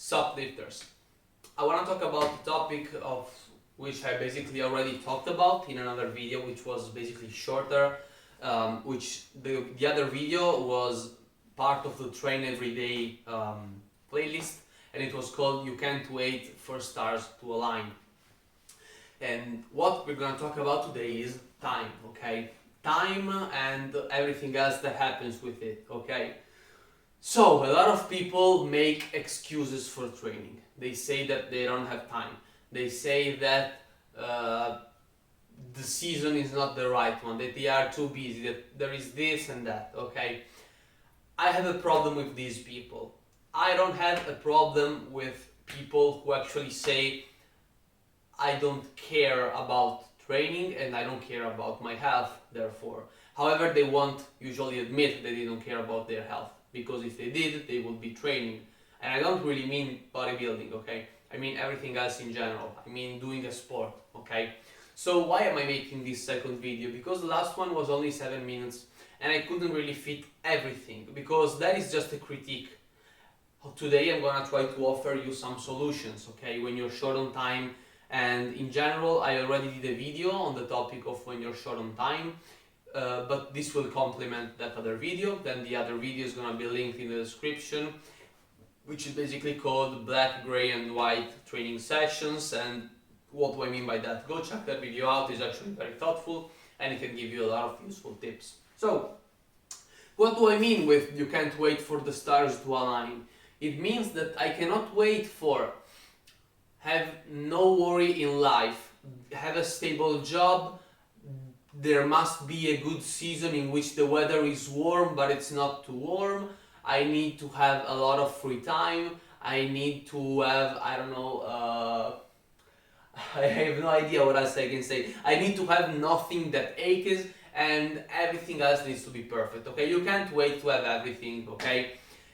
Shoplifters. I want to talk about the topic of which I basically already talked about in another video, which was basically shorter, which the other video was part of the Train Everyday playlist, and it was called You Can't Wait for Stars to Align. And what we're going to talk about today is time, okay? Time and everything else that happens with it, okay? So, a lot of people make excuses for training. They say that they don't have time. They say that the season is not the right one, that they are too busy, that there is this and that, okay? I have a problem with these people. I don't have a problem with people who actually say, I don't care about training and I don't care about my health, therefore. However, they won't usually admit that they don't care about their health, because if they did, they would be training. And I don't really mean bodybuilding, okay? I mean everything else in general. I mean doing a sport, okay? So why am I making this second video? Because the last one was only 7 minutes and I couldn't really fit everything, because that is just a critique. Today I'm gonna try to offer you some solutions, okay? When you're short on time, and in general I already did a video on the topic of when you're short on time, but this will complement that other video. Then the other video is gonna be linked in the description, which is basically called Black, Gray and White Training Sessions. And what do I mean by that? Go check that video out, it's actually very thoughtful and it can give you a lot of useful tips. So, what do I mean with you can't wait for the stars to align? It means that I cannot wait for have no worry in life, have a stable job, there must be a good season in which the weather is warm but it's not too warm, I need to have a lot of free time, I need to have, I don't know, I have no idea what else I can say. I need to have nothing that aches and everything else needs to be perfect, okay? You can't wait to have everything, okay?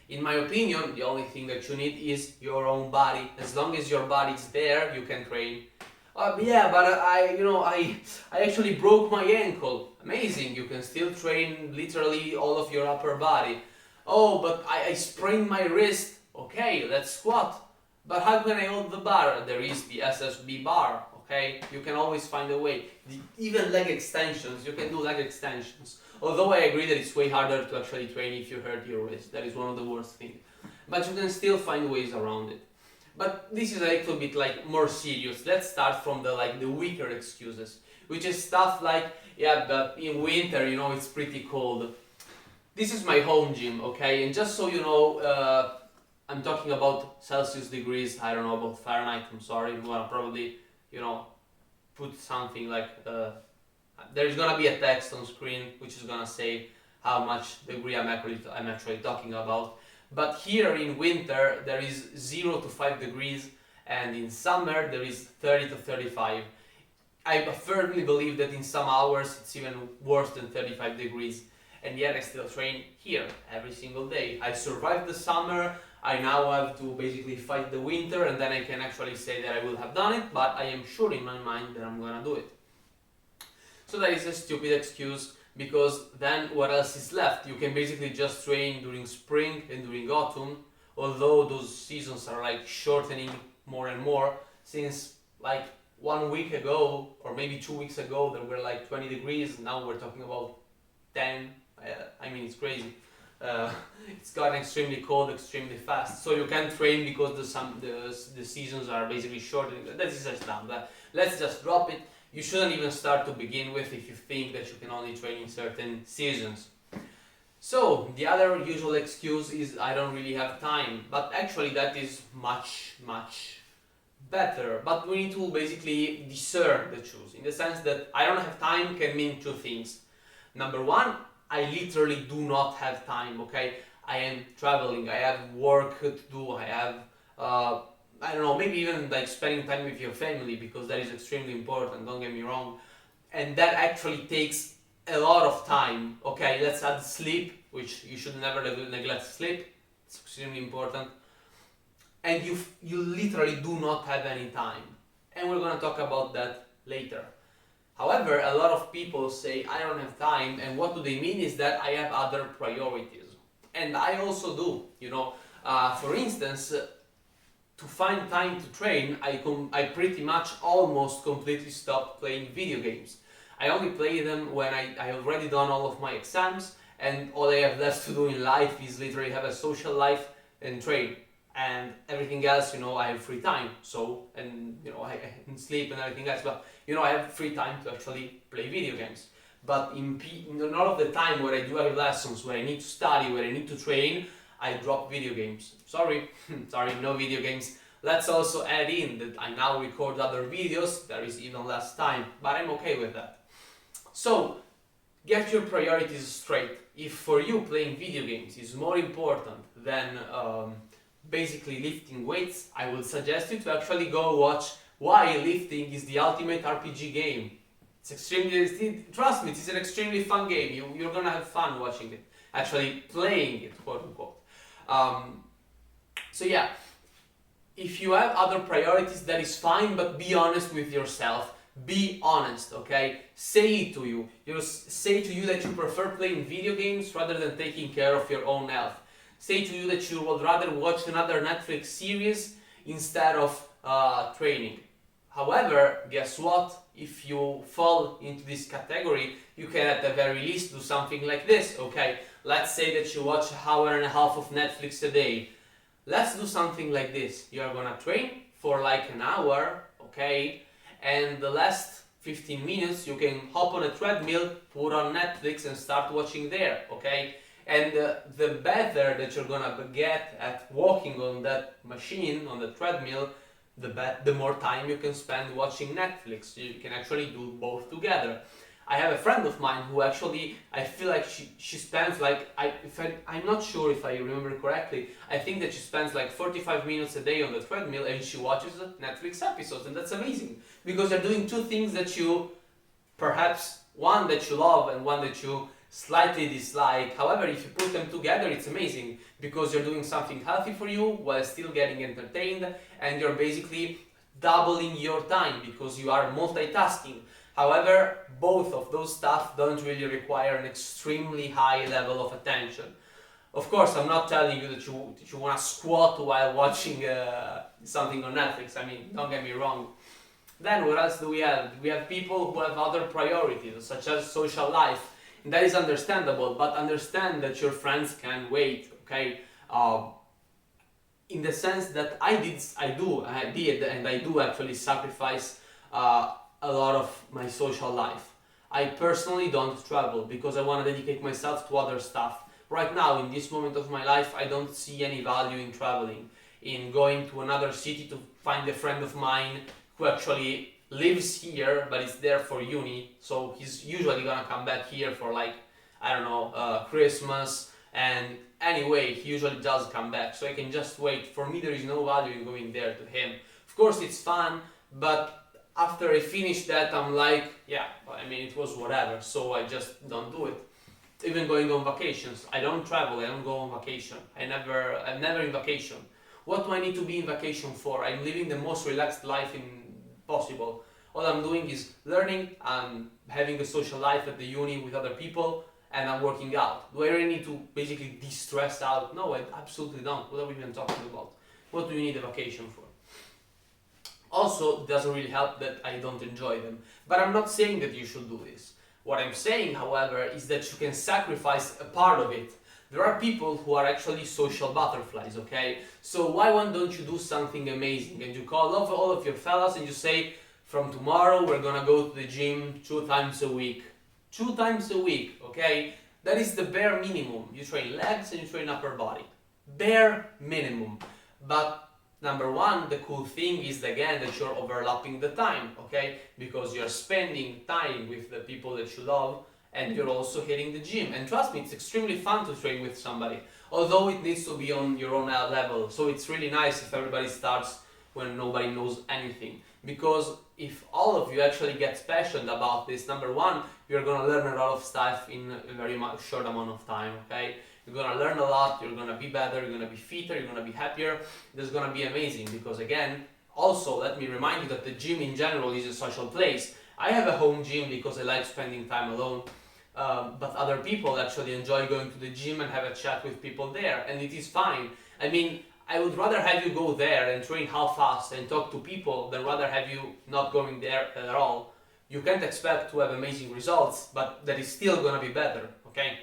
In my opinion, the only thing that you need is your own body. As long as your body is there, you can train. Yeah, but I actually broke my ankle. Amazing, you can still train literally all of your upper body. Oh, but I sprained my wrist. Okay, let's squat. But how can I hold the bar? There is the SSB bar, okay? You can always find a way. Even leg extensions, you can do leg extensions. Although I agree that it's way harder to actually train if you hurt your wrist. That is one of the worst things. But you can still find ways around it. But this is a little bit like more serious. Let's start from the weaker excuses, which is stuff like, yeah, but in winter, you know, it's pretty cold. This is my home gym, okay? And just so you know, I'm talking about Celsius degrees. I don't know about Fahrenheit. I'm sorry. I'm gonna probably, you know, put something like there's gonna be a text on screen which is gonna say how much degree I'm actually talking about. But here in winter there is 0 to 5 degrees, and in summer there is 30 to 35. I firmly believe that in some hours it's even worse than 35 degrees, and yet I still train here every single day. I survived the summer. I now have to basically fight the winter, and then I can actually say that I will have done it, but I am sure in my mind that I'm gonna do it. So that is a stupid excuse, because then what else is left? You can basically just train during spring and during autumn, although those seasons are like shortening more and more, since like 1 week ago or maybe 2 weeks ago there were like 20 degrees, now we're talking about 10. I mean, it's crazy. It's gotten extremely cold extremely fast, so you can't train because the seasons are basically shortening. That is just dumb. Let's just drop it. You shouldn't even start to begin with if you think that you can only train in certain seasons. So the other usual excuse is I don't really have time, but actually that is much better. But we need to basically discern the choose, in the sense that I don't have time can mean two things. Number one, I literally do not have time, okay? I am traveling, I have work to do, I have, I don't know, maybe even like spending time with your family, because that is extremely important, don't get me wrong. And that actually takes a lot of time, okay? Let's add sleep, which you should never neglect sleep, it's extremely important. And you literally do not have any time. And we're gonna talk about that later. However, a lot of people say, I don't have time, and what do they mean is that I have other priorities. And I also do, you know. For instance, to find time to train, I pretty much almost completely stopped playing video games. I only play them when I already done all of my exams, and all I have left to do in life is literally have a social life and train. And everything else, I have free time. So, and I can sleep and everything else, but I have free time to actually play video games. But in all of the time where I do have lessons, where I need to study, where I need to train, I drop video games. Sorry, sorry, no video games. Let's also add in that I now record other videos, there is even less time, but I'm okay with that. So, get your priorities straight. If for you playing video games is more important than basically lifting weights, I would suggest you to actually go watch Why Lifting is the Ultimate RPG Game. Trust me, it's an extremely fun game. You're gonna have fun watching it, actually playing it, quote unquote. So yeah, if you have other priorities, that is fine, but be honest with yourself. Be honest, okay? Say it to you. Say to you that you prefer playing video games rather than taking care of your own health. Say to you that you would rather watch another Netflix series instead of training. However, guess what? If you fall into this category, you can at the very least do something like this, okay? Let's say that you watch an hour and a half of Netflix a day. Let's do something like this. You are gonna train for like an hour, okay? And the last 15 minutes you can hop on a treadmill, put on Netflix and start watching there, okay? And the better that you're gonna get at walking on that machine, on the treadmill, the more time you can spend watching Netflix. You can actually do both together. I have a friend of mine who actually, I feel like she spends like, I'm not sure if I remember correctly, I think that she spends like 45 minutes a day on the treadmill and she watches Netflix episodes, and that's amazing because you're doing two things that you, perhaps one that you love and one that you slightly dislike. However, if you put them together, it's amazing because you're doing something healthy for you while still getting entertained, and you're basically doubling your time because you are multitasking. However, both of those stuff don't really require an extremely high level of attention. Of course, I'm not telling you that you want to squat while watching something on Netflix. I mean, don't get me wrong. Then what else do we have? We have people who have other priorities, such as social life. And that is understandable, but understand that your friends can wait, okay? In the sense that I did and I do actually sacrifice a lot of my social life. I personally don't travel because I want to dedicate myself to other stuff. Right now, in this moment of my life, I don't see any value in traveling, in going to another city to find a friend of mine who actually lives here but is there for uni, so he's usually gonna come back here for like, I don't know, Christmas, and anyway, he usually does come back, so I can just wait. For me, there is no value in going there to him. Of course, it's fun, but after I finish that, I'm like, yeah, I mean, it was whatever, so I just don't do it. Even going on vacations, I don't travel, I don't go on vacation. I'm never in vacation. What do I need to be in vacation for? I'm living the most relaxed life possible. All I'm doing is learning, I'm having a social life at the uni with other people, and I'm working out. Do I really need to basically de-stress out? No, I absolutely don't. What are we even talking about? What do you need a vacation for? Also, it doesn't really help that I don't enjoy them. But I'm not saying that you should do this. What I'm saying, however, is that you can sacrifice a part of it. There are people who are actually social butterflies, okay? So why don't you do something amazing? And you call all of your fellas and you say, from tomorrow we're gonna go to the gym 2 times a week. 2 times a week, okay? That is the bare minimum. You train legs and you train upper body. Bare minimum. But number one, the cool thing is again that you're overlapping the time, okay? Because you're spending time with the people that you love and you're also hitting the gym. And trust me, it's extremely fun to train with somebody, although it needs to be on your own level. So it's really nice if everybody starts when nobody knows anything. Because if all of you actually get passionate about this, number one, you're gonna learn a lot of stuff in a very short amount of time, okay? You're gonna learn a lot, you're gonna be better, you're gonna be fitter, you're gonna be happier. This is gonna be amazing because again, also let me remind you that the gym in general is a social place. I have a home gym because I like spending time alone, but other people actually enjoy going to the gym and have a chat with people there, and it is fine. I mean, I would rather have you go there and train half fast and talk to people than rather have you not going there at all. You can't expect to have amazing results, but that is still gonna be better, okay?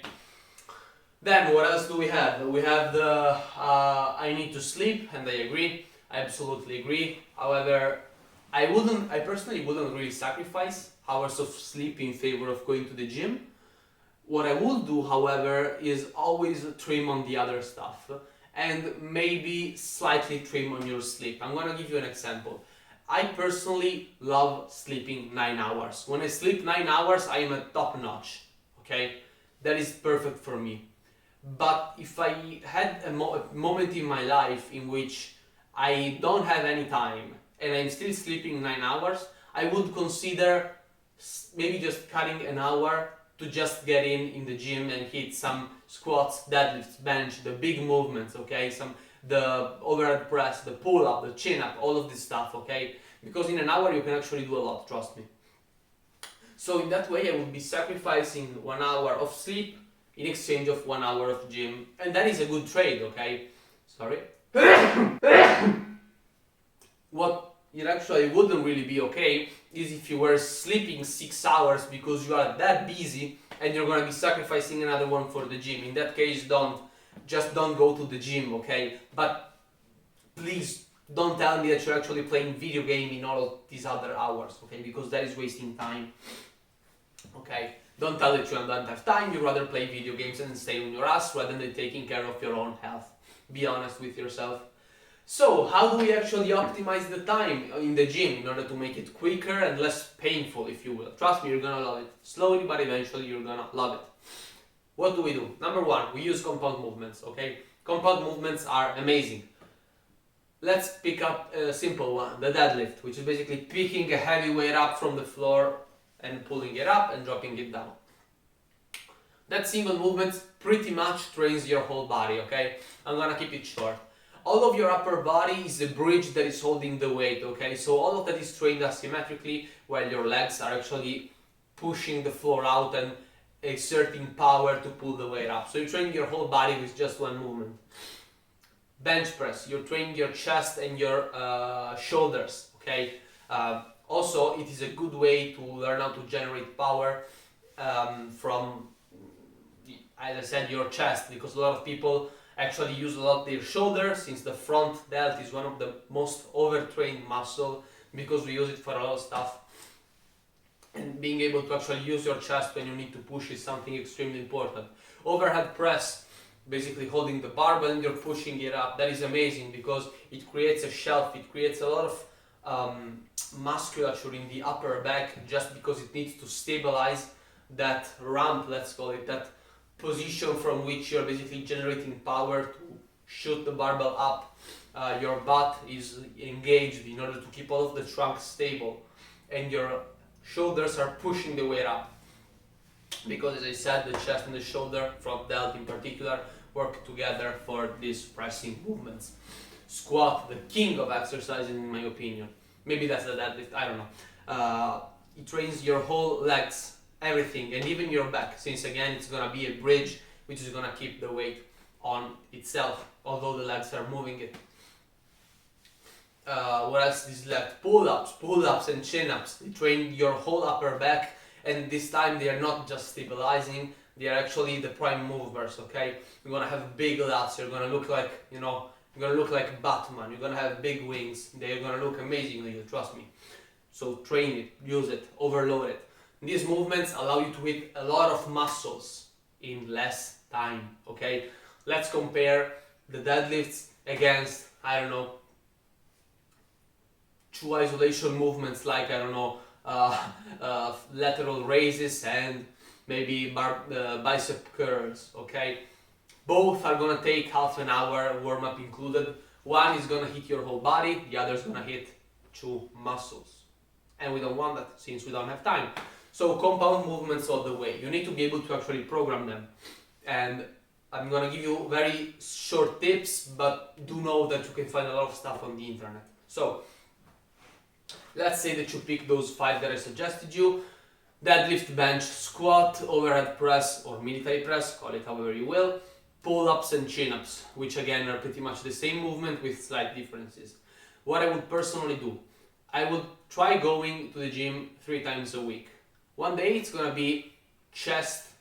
Then what else do we have? We have the I need to sleep, and I agree. I absolutely agree. However, I personally wouldn't really sacrifice hours of sleep in favor of going to the gym. What I would do, however, is always trim on the other stuff and maybe slightly trim on your sleep. I'm gonna give you an example. I personally love sleeping 9 hours. When I sleep 9 hours, I am at top notch, okay? That is perfect for me. But if I had a moment in my life in which I don't have any time and I'm still sleeping 9 hours, I would consider maybe just cutting an hour to just get in the gym and hit some squats, deadlifts, bench, the big movements, okay? The overhead press, the pull up, the chin up, all of this stuff, okay? Because in an hour you can actually do a lot, trust me. So in that way I would be sacrificing 1 hour of sleep in exchange of 1 hour of gym, and that is a good trade, okay? Sorry. What it actually wouldn't really be okay is if you were sleeping 6 hours because you are that busy and you're gonna be sacrificing another one for the gym. In that case, don't go to the gym, okay? But please don't tell me that you're actually playing video game in all of these other hours, okay? Because that is wasting time, okay? Don't tell that you don't have time, you rather play video games and stay on your ass rather than taking care of your own health. Be honest with yourself. So, how do we actually optimize the time in the gym in order to make it quicker and less painful, if you will? Trust me, you're gonna love it. Slowly, but eventually you're gonna love it. What do we do? Number one, we use compound movements, okay? Compound movements are amazing. Let's pick up a simple one, the deadlift, which is basically picking a heavy weight up from the floor and pulling it up and dropping it down. That single movement pretty much trains your whole body, okay? I'm gonna keep it short. All of your upper body is a bridge that is holding the weight, okay? So all of that is trained asymmetrically while your legs are actually pushing the floor out and exerting power to pull the weight up. So you're training your whole body with just one movement. Bench press, you're training your chest and your shoulders, okay? Also, it is a good way to learn how to generate power from, as I said, your chest, because a lot of people actually use a lot their shoulders, since the front delt is one of the most overtrained muscle, because we use it for a lot of stuff. And being able to actually use your chest when you need to push is something extremely important. Overhead press, basically holding the barbell and you're pushing it up, that is amazing because it creates a shelf, it creates a lot of musculature in the upper back, just because it needs to stabilize that ramp, let's call it, that position from which you're basically generating power to shoot the barbell up. Your butt is engaged in order to keep all of the trunk stable, and your shoulders are pushing the weight up, because as I said, the chest and the shoulder, front delt in particular, work together for these pressing movements. Squat, the king of exercises in my opinion. Maybe that's the deadlift, I don't know. It trains your whole legs, everything, and even your back, since again it's gonna be a bridge which is gonna keep the weight on itself, although the legs are moving it. What else is left? Pull-ups and chin-ups. They train your whole upper back, and this time they are not just stabilizing, they are actually the prime movers, okay? You're gonna have big lats, you're gonna look like, you know, you're gonna look like Batman, you're gonna have big wings, they're gonna look amazingly, trust me. So train it, use it, overload it. These movements allow you to hit a lot of muscles in less time, okay? Let's compare the deadlifts against, I don't know, two isolation movements like, I don't know, lateral raises and maybe bicep curls, okay? Both are gonna take half an hour, warm-up included. One is gonna hit your whole body, the other is gonna hit two muscles. And we don't want that since we don't have time. So compound movements all the way. You need to be able to actually program them. And I'm gonna give you very short tips, but do know that you can find a lot of stuff on the internet. So let's say that you pick those 5 that I suggested you. Deadlift, bench, squat, overhead press or military press, call it however you will. pull-ups and chin-ups, which again are pretty much the same movement with slight differences. What I would personally do, I would try going to the gym 3 times a week. One day it's gonna be chest,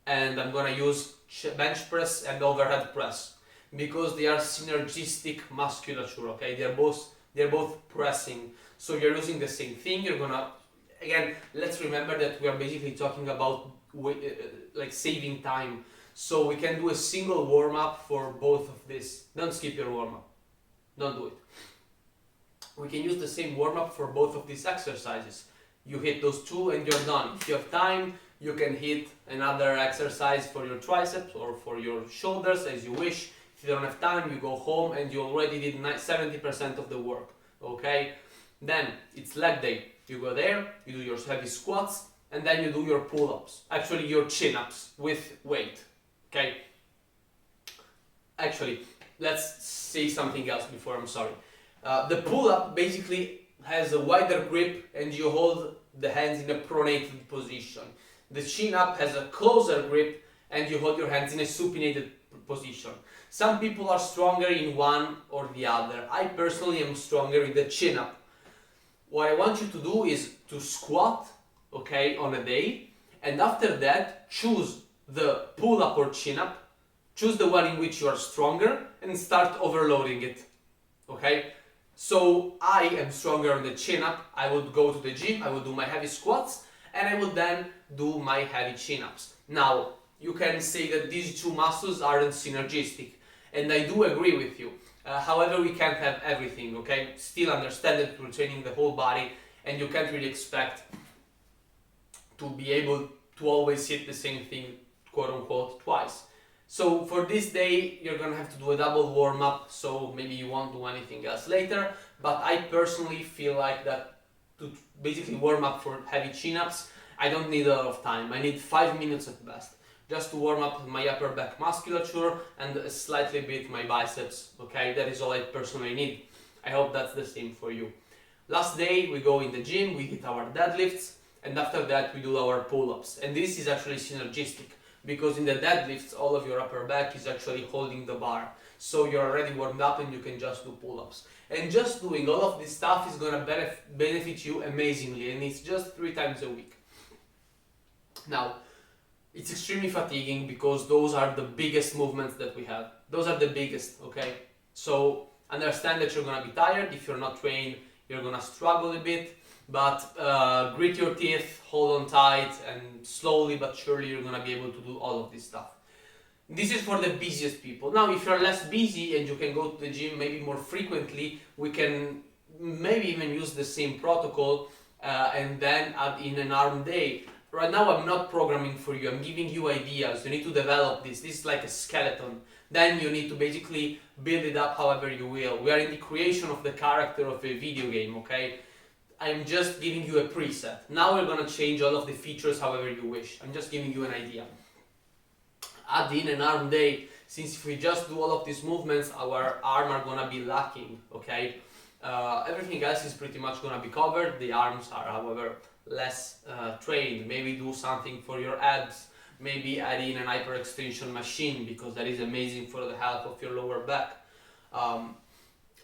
and I'm gonna use bench press and overhead press because they are synergistic musculature. Okay, they're both pressing, so you're using the same thing. You're gonna, again, let's remember that we are basically talking about like saving time. So we can do a single warm-up for both of this. Don't skip your warm-up. Don't do it. We can use the same warm-up for both of these exercises. You hit those 2 and you're done. If you have time, you can hit another exercise for your triceps or for your shoulders as you wish. If you don't have time, you go home and you already did 70% of the work. Okay? Then it's leg day. You go there, you do your heavy squats, and then you do your pull-ups. Actually, your chin-ups with weight. Okay? Actually, let's say something else before I'm sorry. The pull-up basically has a wider grip and you hold the hands in a pronated position. The chin-up has a closer grip and you hold your hands in a supinated position. Some people are stronger in one or the other. I personally am stronger in the chin-up. What I want you to do is to squat, okay, on a day, and after that choose the pull-up or chin-up, choose the one in which you are stronger and start overloading it, okay? So I am stronger on the chin-up. I would go to the gym, I would do my heavy squats, and I would then do my heavy chin-ups. Now, you can say that these 2 muscles aren't synergistic, and I do agree with you. However, we can't have everything, okay? Still understand that we're training the whole body, and you can't really expect to be able to always hit the same thing, quote-unquote, twice. So for this day, you're gonna have to do a double warm-up, so maybe you won't do anything else later, but I personally feel like that to basically warm up for heavy chin-ups, I don't need a lot of time. I need 5 minutes at best, just to warm up my upper back musculature and slightly bit my biceps, okay? That is all I personally need. I hope that's the same for you. Last day, we go in the gym, we hit our deadlifts, and after that we do our pull-ups. And this is actually synergistic, because in the deadlifts, all of your upper back is actually holding the bar. So you're already warmed up and you can just do pull-ups. And just doing all of this stuff is gonna benefit you amazingly, and it's just 3 times a week. Now, it's extremely fatiguing because those are the biggest movements that we have. Those are the biggest, okay? So understand that you're gonna be tired. If you're not trained, you're gonna struggle a bit. But grit your teeth, hold on tight, and slowly but surely you're gonna be able to do all of this stuff. This is for the busiest people. Now, if you're less busy and you can go to the gym maybe more frequently, we can maybe even use the same protocol and then add in an arm day. Right now I'm not programming for you, I'm giving you ideas. You need to develop this. This is like a skeleton. Then you need to basically build it up however you will. We are in the creation of the character of a video game, okay? I'm just giving you a preset. Now we're gonna change all of the features however you wish. I'm just giving you an idea. Add in an arm day, since if we just do all of these movements, our arm are gonna be lacking, okay? Everything else is pretty much gonna be covered. The arms are, however, less trained. Maybe do something for your abs. Maybe add in an hyperextension machine, because that is amazing for the health of your lower back.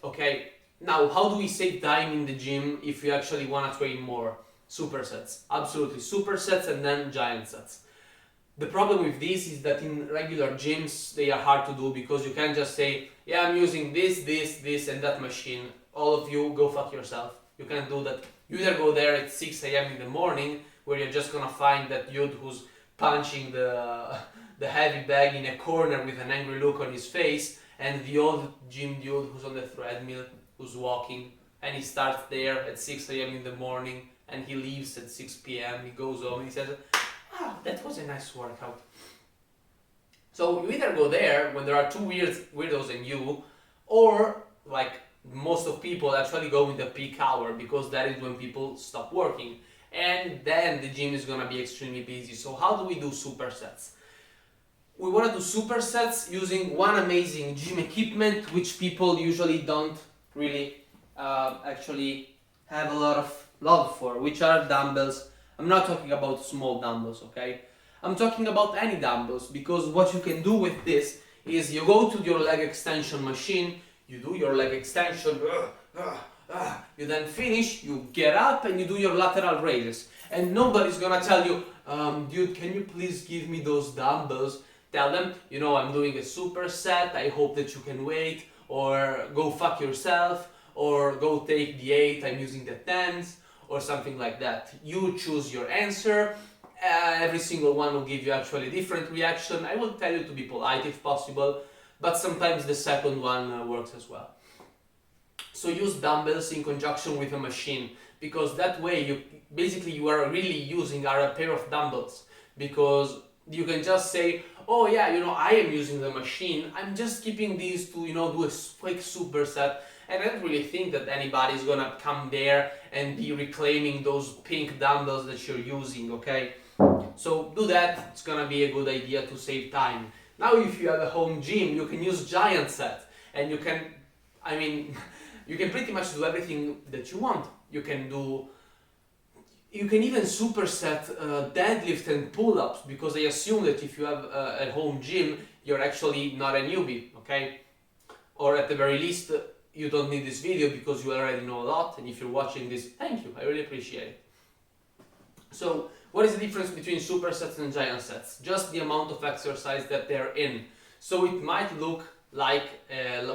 Okay. Now, how do we save time in the gym if we actually want to train more? Supersets. Absolutely. Supersets and then giant sets. The problem with this is that in regular gyms, they are hard to do because you can't just say, yeah, I'm using this and that machine. All of you, go fuck yourself. You can't do that. You either go there at 6 a.m. in the morning, where you're just going to find that dude who's punching the heavy bag in a corner with an angry look on his face, and the old gym dude who's on the treadmill, who's walking, and he starts there at 6 a.m. in the morning and he leaves at 6 p.m. He goes home and he says, that was a nice workout. So you either go there when there are 2 weirdos and you, or like most of people actually go in the peak hour, because that is when people stop working, and then the gym is gonna be extremely busy. So how do we do supersets? We want to do supersets using one amazing gym equipment which people usually don't really actually have a lot of love for, which are dumbbells. I'm not talking about small dumbbells, okay? I'm talking about any dumbbells, because what you can do with this is you go to your leg extension machine, you do your leg extension, you then finish, you get up and you do your lateral raises. And nobody's gonna tell you, dude, can you please give me those dumbbells? Tell them, you know, I'm doing a superset, I hope that you can wait, or go fuck yourself, or go take the 8, I'm using the 10s, or something like that. You choose your answer. Every single one will give you actually a different reaction. I will tell you to be polite if possible, but sometimes the second one works as well. So use dumbbells in conjunction with a machine, because that way you are really using a pair of dumbbells, because you can just say, oh yeah, you know, I am using the machine, I'm just keeping these to, you know, do a quick superset. And I don't really think that anybody's gonna come there and be reclaiming those pink dumbbells that you're using, okay? So do that, it's gonna be a good idea to save time. Now if you have a home gym, you can use giant set, and you can, I mean, you can pretty much do everything that you want. You can even superset deadlift and pull-ups, because I assume that if you have a home gym, you're actually not a newbie, okay? Or at the very least, you don't need this video because you already know a lot, and if you're watching this, thank you, I really appreciate it. So, what is the difference between supersets and giant sets? Just the amount of exercise that they're in. So it might look like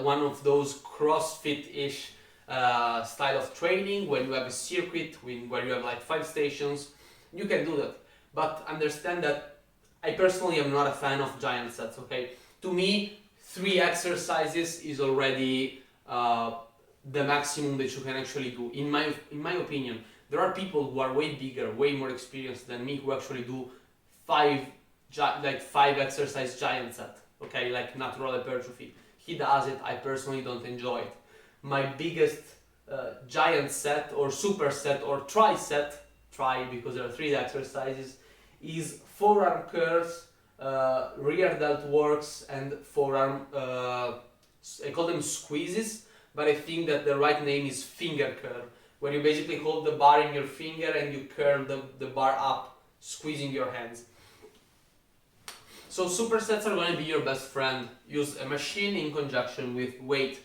one of those CrossFit-ish style of training, when you have a circuit, where you have like 5 stations. You can do that, but understand that I personally am not a fan of giant sets, okay? To me, 3 exercises is already the maximum that you can actually do, in my opinion. There are people who are way bigger, way more experienced than me, who actually do 5 exercise giant set, okay, like natural hypertrophy. He does it, I personally don't enjoy it. My biggest giant set or superset or try because there are 3 exercises, is forearm curls, rear delt works, and forearm, I call them squeezes, but I think that the right name is finger curl, where you basically hold the bar in your finger and you curl the bar up, squeezing your hands. So supersets are going to be your best friend. Use a machine in conjunction with weight.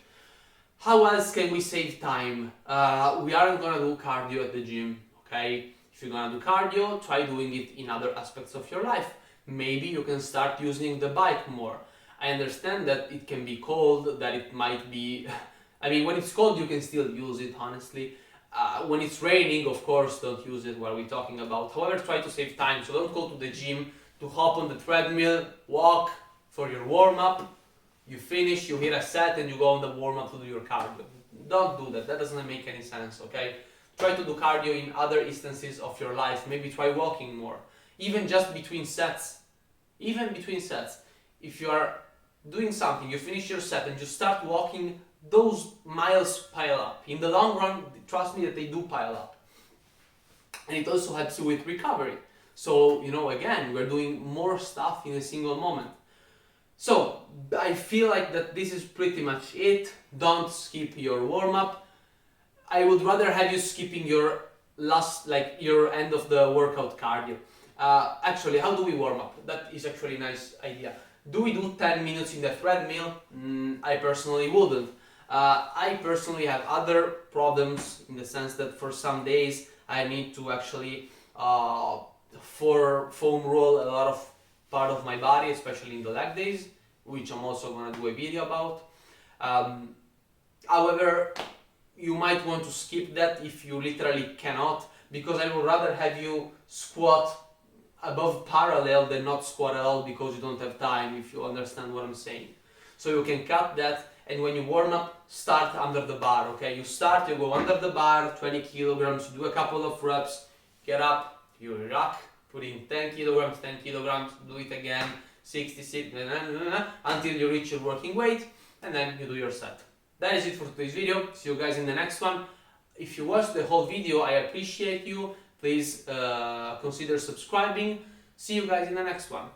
How else can we save time? We aren't going to do cardio at the gym, okay? If you're going to do cardio, try doing it in other aspects of your life. Maybe you can start using the bike more. I understand that it can be cold, that it might be... I mean, when it's cold, you can still use it, honestly. When it's raining, of course, don't use it. What are we talking about? However, try to save time. So don't go to the gym to hop on the treadmill, walk for your warm-up. You finish, you hit a set, and you go on the warm-up to do your cardio. Don't do that. That doesn't make any sense, okay? Try to do cardio in other instances of your life. Maybe try walking more. Even just between sets. Even between sets. If you are doing something, you finish your set and you start walking, those miles pile up. In the long run, trust me that they do pile up. And it also helps you with recovery. So, you know, again, we're doing more stuff in a single moment. So, I feel like that this is pretty much it. Don't skip your warm-up. I would rather have you skipping your your end of the workout cardio. Actually, how do we warm up? That is actually a nice idea. Do we do 10 minutes in the treadmill? I personally wouldn't. I personally have other problems, in the sense that for some days I need to actually foam roll a lot of part of my body, especially in the leg days, which I'm also going to do a video about. However, you might want to skip that if you literally cannot, because I would rather have you squat above parallel than not squat at all because you don't have time, if you understand what I'm saying. So you can cut that, and when you warm up, start under the bar, okay? You go under the bar, 20 kilograms, do a couple of reps, get up, you rock, put in 10 kilograms, do it again, 66, until you reach your working weight, and then you do your set. That is it for today's video. See you guys in the next one. If you watched the whole video, I appreciate you. Please consider subscribing. See you guys in the next one.